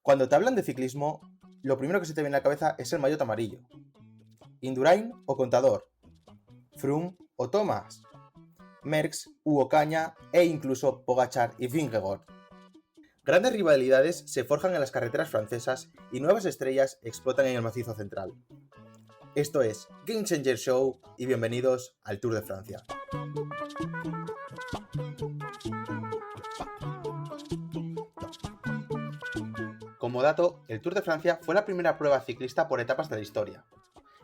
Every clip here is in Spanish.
Cuando te hablan de ciclismo, lo primero que se te viene a la cabeza es el maillot amarillo. Indurain o Contador, Froome o Thomas, Merckx u Ocaña e incluso Pogačar y Vingegaard. Grandes rivalidades se forjan en las carreteras francesas y nuevas estrellas explotan en el macizo central. Esto es Game Changer Show y bienvenidos al Tour de Francia. Como dato, el Tour de Francia fue la primera prueba ciclista por etapas de la historia.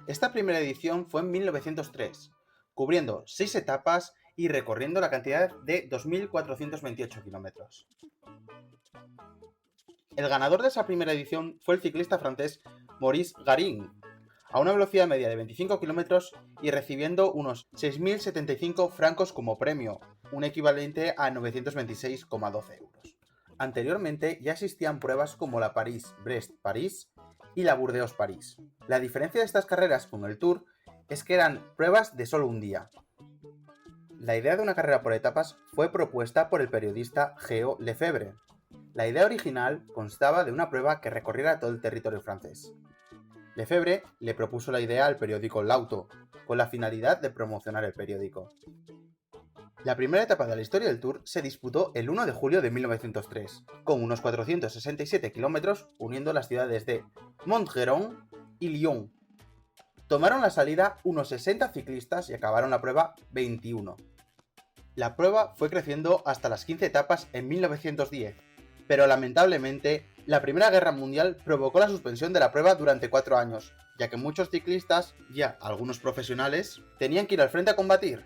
Esta primera edición fue en 1903, cubriendo 6 etapas y recorriendo la cantidad de 2.428 kilómetros. El ganador de esa primera edición fue el ciclista francés Maurice Garin, a una velocidad media de 25 kilómetros y recibiendo unos 6.075 francos como premio, un equivalente a 926,12 euros. Anteriormente ya existían pruebas como la París-Brest-París y la Burdeos-París. La diferencia de estas carreras con el Tour es que eran pruebas de solo un día. La idea de una carrera por etapas fue propuesta por el periodista Geo Lefebvre. La idea original constaba de una prueba que recorriera todo el territorio francés. Lefebvre le propuso la idea al periódico L'Auto, con la finalidad de promocionar el periódico. La primera etapa de la historia del Tour se disputó el 1 de julio de 1903, con unos 467 kilómetros uniendo las ciudades de Montgeron y Lyon. Tomaron la salida unos 60 ciclistas y acabaron la prueba 21. La prueba fue creciendo hasta las 15 etapas en 1910, pero lamentablemente la Primera Guerra Mundial provocó la suspensión de la prueba durante 4 años, ya que muchos ciclistas, ya algunos profesionales, tenían que ir al frente a combatir.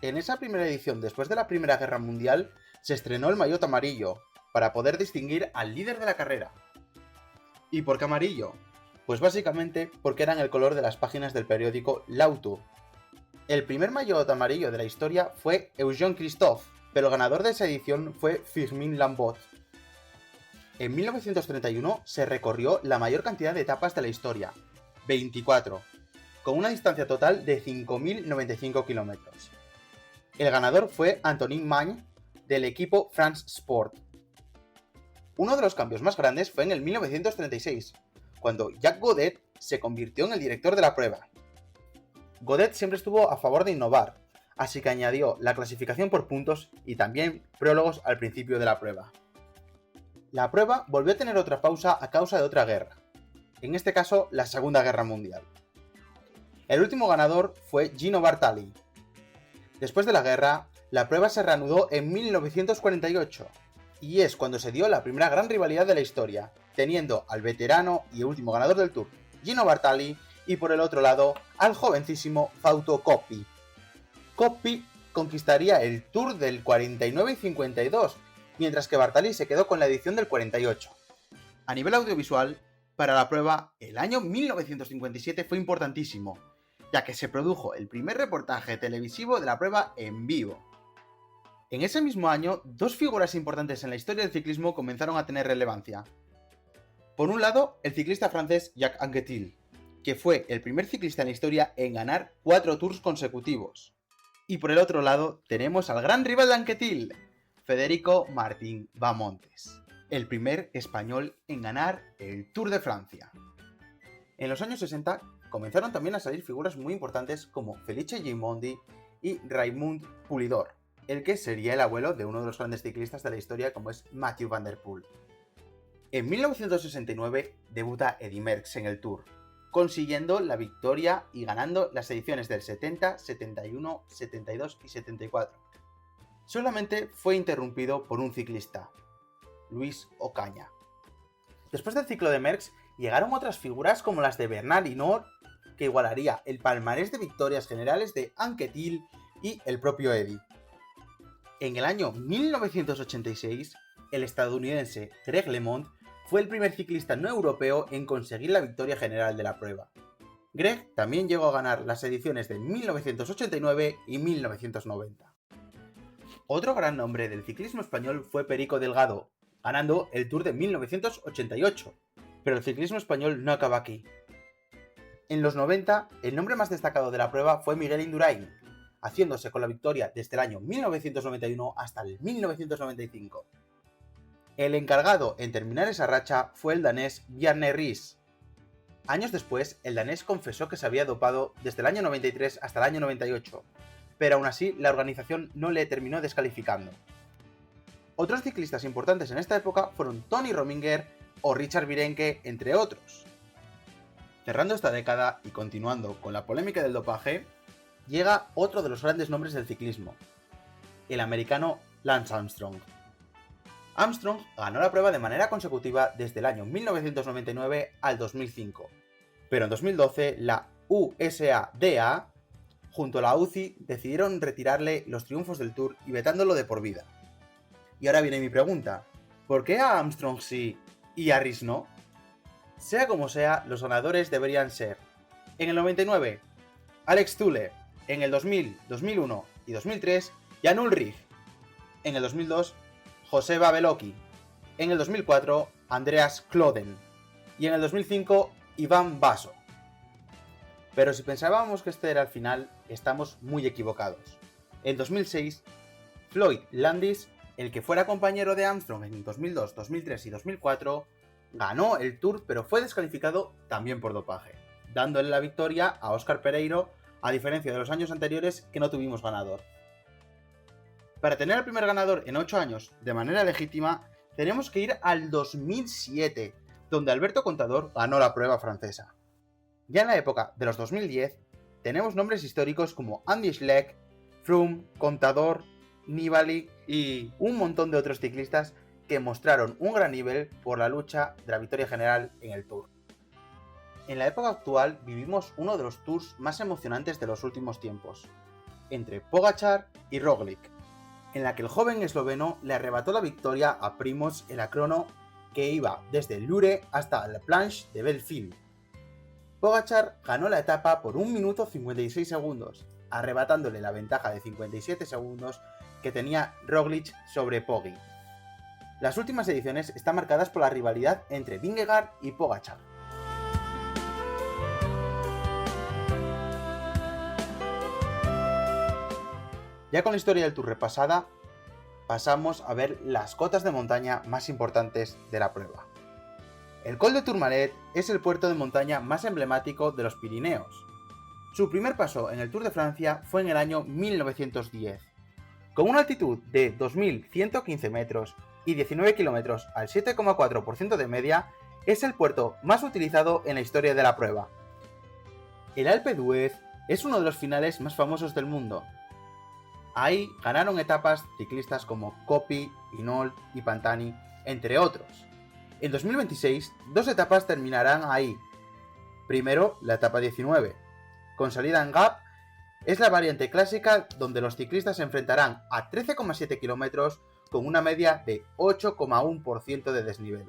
En esa primera edición, después de la Primera Guerra Mundial, se estrenó el maillot amarillo, para poder distinguir al líder de la carrera. ¿Y por qué amarillo? Pues básicamente porque eran el color de las páginas del periódico L'Auto. El primer maillot amarillo de la historia fue Eugène Christophe, pero el ganador de esa edición fue Firmin Lambot. En 1931 se recorrió la mayor cantidad de etapas de la historia, 24, con una distancia total de 5.095 kilómetros. El ganador fue Antonin Magne, del equipo France Sport. Uno de los cambios más grandes fue en el 1936, cuando Jacques Godet se convirtió en el director de la prueba. Godet siempre estuvo a favor de innovar, así que añadió la clasificación por puntos y también prólogos al principio de la prueba. La prueba volvió a tener otra pausa a causa de otra guerra, en este caso la Segunda Guerra Mundial. El último ganador fue Gino Bartali. Después de la guerra, la prueba se reanudó en 1948, y es cuando se dio la primera gran rivalidad de la historia, teniendo al veterano y último ganador del Tour, Gino Bartali, y por el otro lado, al jovencísimo Fausto Coppi. Coppi conquistaría el Tour del 49 y 52, mientras que Bartali se quedó con la edición del 48. A nivel audiovisual, para la prueba, el año 1957 fue importantísimo, ya que se produjo el primer reportaje televisivo de la prueba en vivo. En ese mismo año, 2 figuras importantes en la historia del ciclismo comenzaron a tener relevancia. Por un lado, el ciclista francés Jacques Anquetil, que fue el primer ciclista en la historia en ganar 4 Tours consecutivos. Y por el otro lado, tenemos al gran rival de Anquetil, Federico Martín Bahamontes, el primer español en ganar el Tour de Francia. En los años 60 comenzaron también a salir figuras muy importantes como Felice Gimondi y Raymond Poulidor, el que sería el abuelo de uno de los grandes ciclistas de la historia como es Mathieu van der Poel. En 1969 debuta Eddy Merckx en el Tour, consiguiendo la victoria y ganando las ediciones del 70, 71, 72 y 74. Solamente fue interrumpido por un ciclista, Luis Ocaña. Después del ciclo de Merckx llegaron otras figuras como las de Bernard Hinault, que igualaría el palmarés de victorias generales de Anquetil y el propio Eddy. En el año 1986, el estadounidense Greg LeMond fue el primer ciclista no europeo en conseguir la victoria general de la prueba. Greg también llegó a ganar las ediciones de 1989 y 1990. Otro gran nombre del ciclismo español fue Perico Delgado, ganando el Tour de 1988, pero el ciclismo español no acaba aquí. En los 90, el nombre más destacado de la prueba fue Miguel Indurain, haciéndose con la victoria desde el año 1991 hasta el 1995. El encargado en terminar esa racha fue el danés Bjarne Riis. Años después, el danés confesó que se había dopado desde el año 93 hasta el año 98, pero aún así la organización no le terminó descalificando. Otros ciclistas importantes en esta época fueron Tony Rominger o Richard Virenque, entre otros. Cerrando esta década y continuando con la polémica del dopaje, llega otro de los grandes nombres del ciclismo, el americano Lance Armstrong. Armstrong ganó la prueba de manera consecutiva desde el año 1999 al 2005, pero en 2012 la USADA junto a la UCI decidieron retirarle los triunfos del Tour y vetándolo de por vida. Y ahora viene mi pregunta, ¿por qué a Armstrong sí y a Riis no? Sea como sea, los ganadores deberían ser, en el 99, Alex Zülle, en el 2000, 2001 y 2003, Jan Ullrich, en el 2002, Joseba Beloki, en el 2004, Andreas Klöden y en el 2005, Ivan Basso. Pero si pensábamos que este era el final, estamos muy equivocados. En 2006, Floyd Landis, el que fuera compañero de Armstrong en 2002, 2003 y 2004, ganó el Tour pero fue descalificado también por dopaje, dándole la victoria a Óscar Pereiro, a diferencia de los años anteriores que no tuvimos ganador. Para tener al primer ganador en 8 años de manera legítima, tenemos que ir al 2007, donde Alberto Contador ganó la prueba francesa. Ya en la época de los 2010, tenemos nombres históricos como Andy Schleck, Froome, Contador, Nibali y un montón de otros ciclistas que mostraron un gran nivel por la lucha de la victoria general en el Tour. En la época actual vivimos uno de los tours más emocionantes de los últimos tiempos, entre Pogačar y Roglic, en la que el joven esloveno le arrebató la victoria a Primož en la crono que iba desde el Lure hasta la Planche de Belfim. Pogačar ganó la etapa por 1 minuto 56 segundos, arrebatándole la ventaja de 57 segundos que tenía Roglic sobre Poggi. Las últimas ediciones están marcadas por la rivalidad entre Vingegaard y Pogačar. Ya con la historia del Tour repasada, pasamos a ver las cotas de montaña más importantes de la prueba. El Col de Tourmalet es el puerto de montaña más emblemático de los Pirineos. Su primer paso en el Tour de Francia fue en el año 1910. Con una altitud de 2.115 metros y 19 kilómetros al 7,4% de media, es el puerto más utilizado en la historia de la prueba. El Alpe d'Huez es uno de los finales más famosos del mundo. Ahí ganaron etapas ciclistas como Coppi, Hinault y Pantani, entre otros. En 2026, 2 etapas terminarán ahí. Primero, la etapa 19. Con salida en Gap, es la variante clásica donde los ciclistas se enfrentarán a 13,7 kilómetros con una media de 8,1% de desnivel.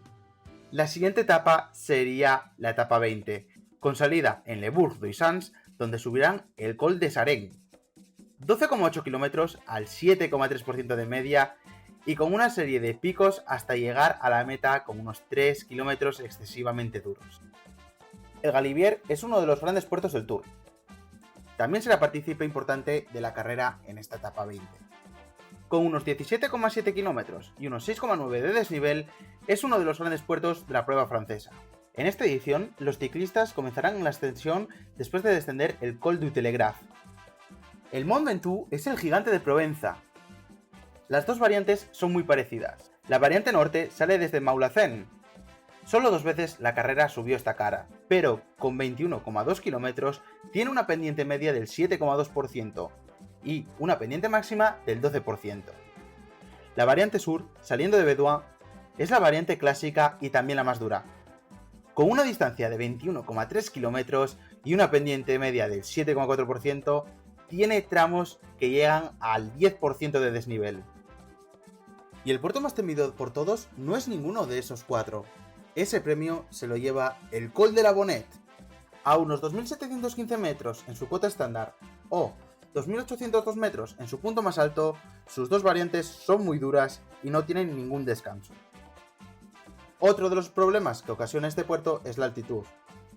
La siguiente etapa sería la etapa 20, con salida en Le Bourg-d'Oisans, donde subirán el Col de Sarén. 12,8 kilómetros al 7,3% de media y con una serie de picos hasta llegar a la meta con unos 3 kilómetros excesivamente duros. El Galibier es uno de los grandes puertos del Tour. También será partícipe importante de la carrera en esta etapa 20. Con unos 17,7 kilómetros y unos 6,9 de desnivel, es uno de los grandes puertos de la prueba francesa. En esta edición, los ciclistas comenzarán la ascensión después de descender el Col du Telegraph. El Mont Ventoux es el gigante de Provenza. Las dos variantes son muy parecidas. La variante norte sale desde Maulazén. Solo 2 veces la carrera subió esta cara, pero con 21,2 kilómetros tiene una pendiente media del 7,2% y una pendiente máxima del 12%. La variante sur, saliendo de Bédoin, es la variante clásica y también la más dura. Con una distancia de 21,3 kilómetros y una pendiente media del 7,4%, tiene tramos que llegan al 10% de desnivel. Y el puerto más temido por todos no es ninguno de esos 4. Ese premio se lo lleva el Col de la Bonette. A unos 2.715 metros en su cota estándar o 2.802 metros en su punto más alto, sus dos variantes son muy duras y no tienen ningún descanso. Otro de los problemas que ocasiona este puerto es la altitud.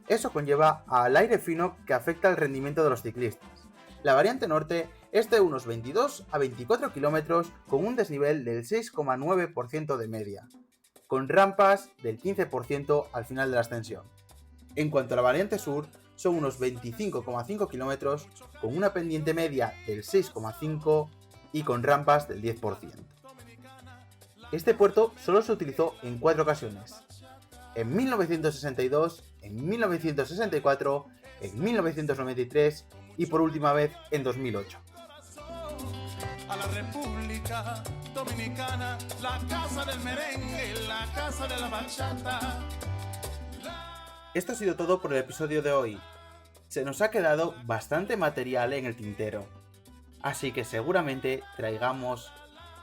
Eso conlleva al aire fino que afecta al rendimiento de los ciclistas. La variante norte es de unos 22 a 24 kilómetros con un desnivel del 6,9% de media, con rampas del 15% al final de la ascensión. En cuanto a la variante sur, son unos 25,5 kilómetros con una pendiente media del 6,5% y con rampas del 10%. Este puerto solo se utilizó en 4 ocasiones: en 1962, en 1964, en 1993 y por última vez en 2008. A la República Dominicana, la casa del merengue, la casa de la bachata. Esto ha sido todo por el episodio de hoy. Se nos ha quedado bastante material en el tintero, así que seguramente traigamos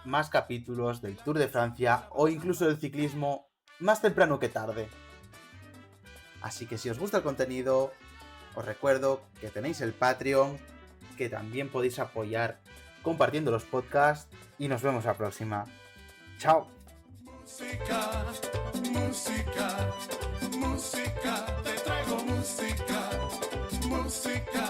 más capítulos del Tour de Francia o incluso del ciclismo más temprano que tarde. Así que si os gusta el contenido, os recuerdo que tenéis el Patreon, que también podéis apoyar compartiendo los podcasts y nos vemos la próxima. ¡Chao! Música, música, música, te traigo música, música.